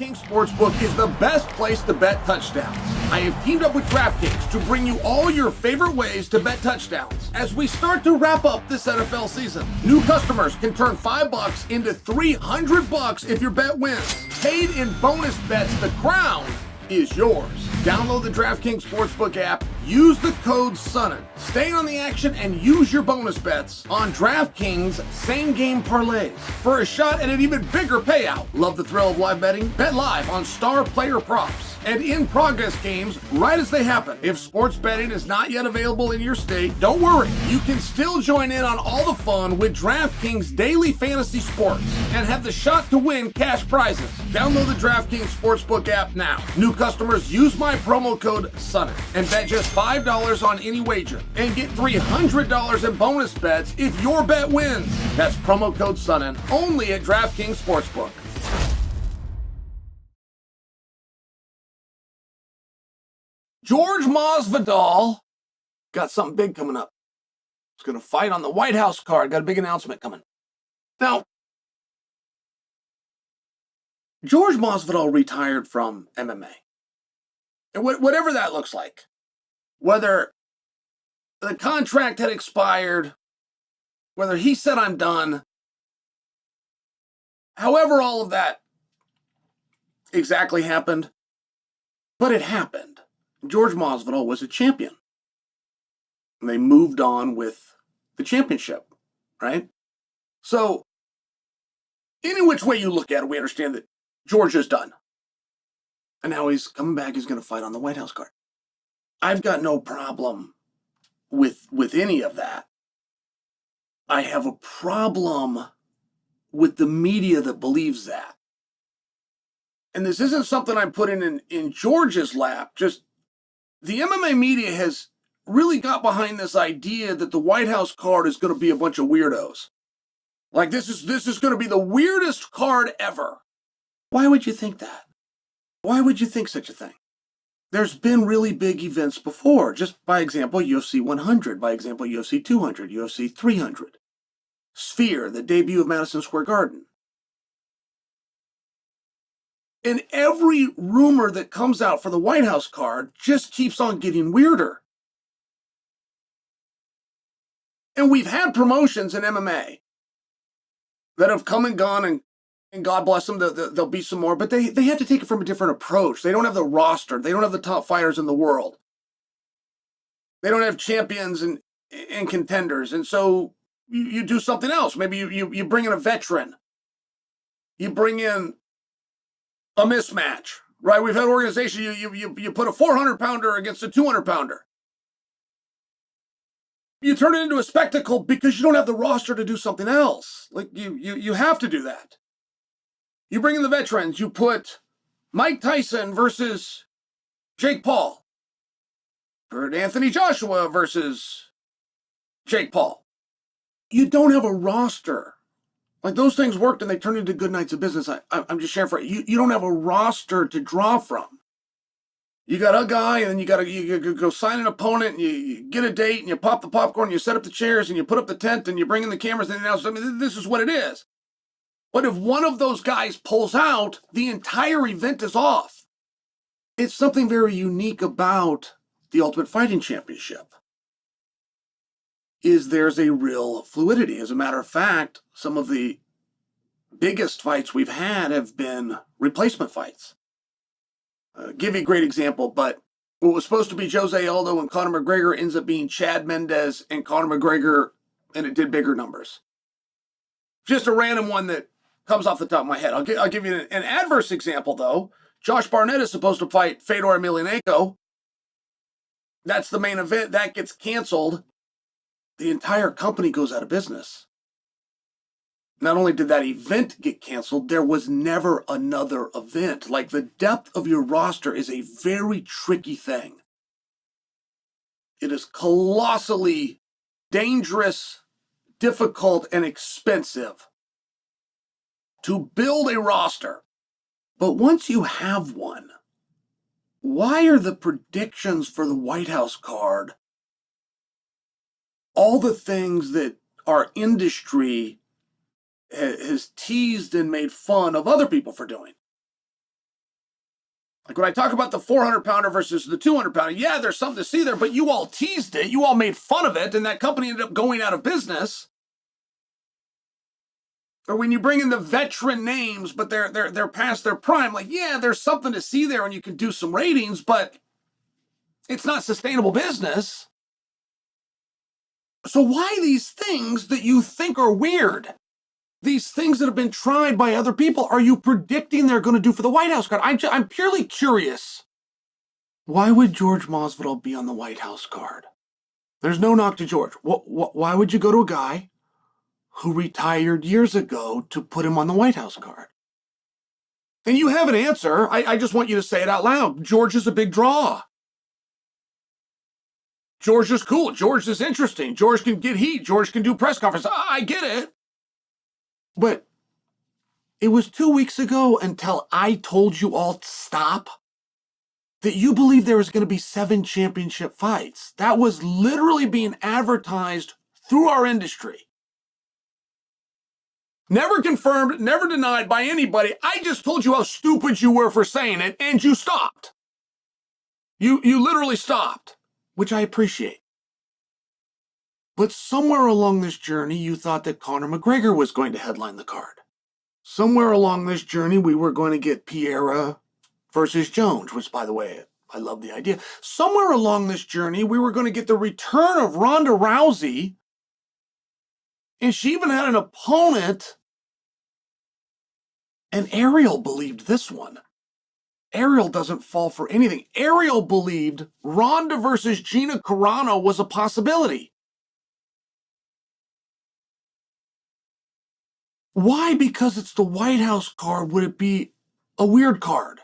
DraftKings Sportsbook is the best place to bet touchdowns. I have teamed up with DraftKings to bring you all your favorite ways to bet touchdowns as we start to wrap up this NFL season. New customers can turn $5 into $300 if your bet wins. Paid in bonus bets, the crown is yours. Download the DraftKings Sportsbook app, use the code Sonnen, stay on the action, and use your bonus bets on DraftKings same-game parlays for a shot at an even bigger payout. Love the thrill of live betting? Bet live on star player props and in-progress games right as they happen. If sports betting is not yet available in your state, don't worry. You can still join in on all the fun with DraftKings Daily Fantasy Sports and have the shot to win cash prizes. Download the DraftKings Sportsbook app now. New customers use my promo code SONNEN and bet just $5 on any wager and get $300 in bonus bets if your bet wins. That's promo code SONNEN only at DraftKings Sportsbook. Jorge Masvidal got something big coming up. He's going to fight on the White House card. Got a big announcement coming. Now, Jorge Masvidal retired from MMA. And whatever that looks like, whether the contract had expired, whether he said I'm done, however all of that exactly happened, but it happened. Jorge Masvidal was a champion. And they moved on with the championship, right? So, any which way you look at it, we understand that Georgia's done. And now he's coming back, he's going to fight on the White House card. I've got no problem with any of that. I have a problem with the media that believes that. And this isn't something I'm putting in Georgia's lap, just the MMA media has really got behind this idea that the White House card is going to be a bunch of weirdos. Like this is going to be the weirdest card ever. Why would you think that? Why would you think such a thing? There's been really big events before. Just by example, UFC 100. By example, UFC 200, UFC 300. Sphere, the debut of Madison Square Garden. And every rumor that comes out for the White House card just keeps on getting weirder. And we've had promotions in MMA that have come and gone, and God bless them, there'll be some more, but they have to take it from a different approach. They don't have the roster. They don't have the top fighters in the world. They don't have champions and contenders. And so you do something else. Maybe you bring in a veteran. You bring in a mismatch, right? We've had organizations, you put a 400-pounder against a 200-pounder. You turn it into a spectacle because you don't have the roster to do something else. Like you have to do that. You bring in the veterans. You put Mike Tyson versus Jake Paul. Or Anthony Joshua versus Jake Paul. You don't have a roster. Like those things worked and they turned into good nights of business. I'm just sharing for you. You don't have a roster to draw from. You got a guy and then you go sign an opponent and you get a date and you pop the popcorn, you set up the chairs and you put up the tent and you bring in the cameras and announce. I mean, this is what it is. But if one of those guys pulls out, the entire event is off. It's something very unique about the Ultimate Fighting Championship. There's a real fluidity. As a matter of fact, some of the biggest fights we've had have been replacement fights. Give you a great example, but what was supposed to be Jose Aldo and Conor McGregor ends up being Chad Mendes and Conor McGregor, and it did bigger numbers. Just a random one that comes off the top of my head. I'll give you an adverse example, though. Josh Barnett is supposed to fight Fedor Emelianenko. That's the main event. That gets canceled. The entire company goes out of business. Not only did that event get canceled, there was never another event. Like the depth of your roster is a very tricky thing. It is colossally dangerous, difficult, and expensive to build a roster. But once you have one, why are the predictions for the White House card all the things that our industry has teased and made fun of other people for doing? Like when I talk about the 400-pounder versus the 200-pounder, yeah, there's something to see there, but you all teased it. You all made fun of it, and that company ended up going out of business. Or when you bring in the veteran names, but they're past their prime, like, yeah, there's something to see there and you can do some ratings, but it's not sustainable business. So why these things that you think are weird? These things that have been tried by other people, are you predicting they're going to do for the White House card? I'm purely curious. Why would George Masvidal be on the White House card? There's no knock to George. Why would you go to a guy who retired years ago to put him on the White House card? And you have an answer. I just want you to say it out loud. George is a big draw. George is cool. George is interesting. George can get heat. George can do press conference. I get it. But it was 2 weeks ago until I told you all to stop that you believe there was going to be 7 championship fights. That was literally being advertised through our industry. Never confirmed, never denied by anybody. I just told you how stupid you were for saying it, and you stopped. You literally stopped, which I appreciate. But somewhere along this journey, you thought that Conor McGregor was going to headline the card. Somewhere along this journey, we were going to get Pereira versus Jones, which, by the way, I love the idea. Somewhere along this journey, we were going to get the return of Ronda Rousey, and she even had an opponent. And Ariel believed this one. Ariel doesn't fall for anything. Ariel believed Ronda versus Gina Carano was a possibility. Why? Because it's the White House card would it be a weird card?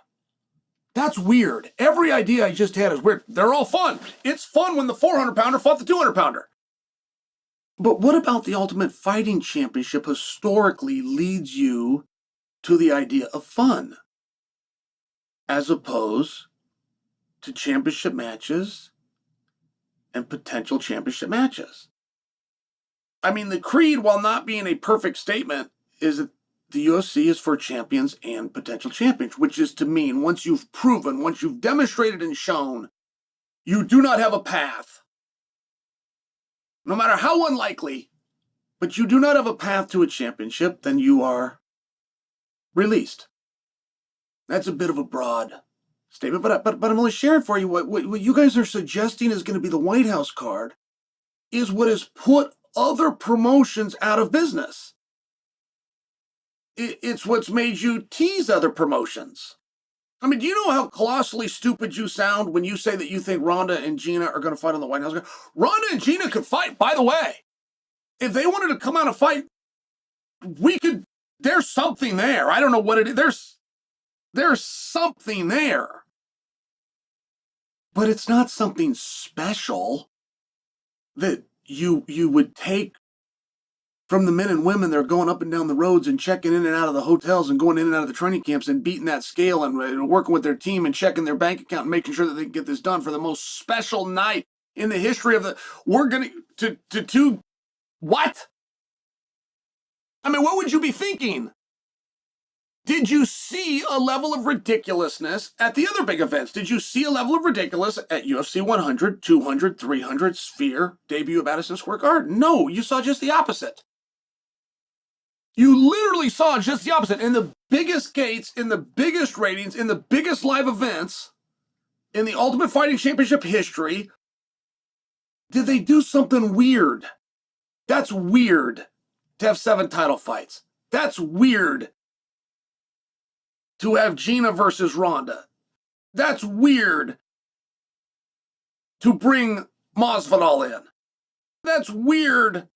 That's weird. Every idea I just had is weird. They're all fun. It's fun when the 400-pounder fought the 200-pounder. But what about the Ultimate Fighting Championship historically leads you to the idea of fun, as opposed to championship matches and potential championship matches? I mean, the creed, while not being a perfect statement, is that the UFC is for champions and potential champions, which is to mean once you've proven, once you've demonstrated and shown, you do not have a path, no matter how unlikely, but you do not have a path to a championship, then you are released. That's a bit of a broad statement, but I'm only sharing for you what you guys are suggesting is going to be the White House card is what has put other promotions out of business. It's what's made you tease other promotions. I mean, do you know how colossally stupid you sound when you say that you think Ronda and Gina are going to fight on the White House card? Ronda and Gina could fight, by the way. If they wanted to come out and fight, we could. There's something there. I don't know what it is. There's something there. But it's not something special that you would take from the men and women that are going up and down the roads and checking in and out of the hotels and going in and out of the training camps and beating that scale and working with their team and checking their bank account and making sure that they can get this done for the most special night in the history of the. We're going to what? I mean, what would you be thinking? Did you see a level of ridiculousness at the other big events? Did you see a level of ridiculous at UFC 100, 200, 300, Sphere, debut at Madison Square Garden? No, you saw just the opposite. You literally saw just the opposite. In the biggest gates, in the biggest ratings, in the biggest live events, in the Ultimate Fighting Championship history, did they do something weird? That's weird to have 7 title fights. That's weird to have Gina versus Ronda. That's weird to bring Masvidal in. That's weird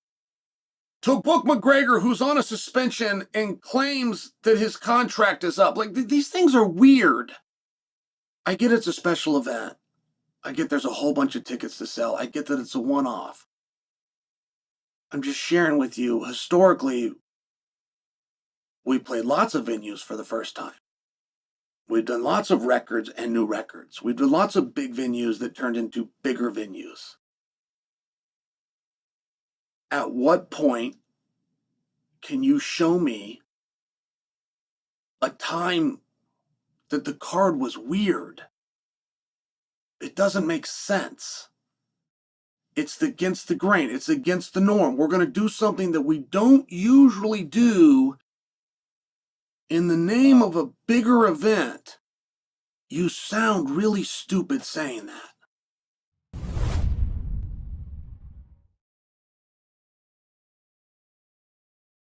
to book McGregor, who's on a suspension and claims that his contract is up. Like, these things are weird. I get it's a special event. I get there's a whole bunch of tickets to sell. I get that it's a one-off. I'm just sharing with you, historically, we played lots of venues for the first time. We've done lots of records and new records. We've done lots of big venues that turned into bigger venues. At what point can you show me a time that the card was weird. It doesn't make sense. It's against the grain. It's against the norm. We're going to do something that we don't usually do in the name of a bigger event. You sound really stupid saying that.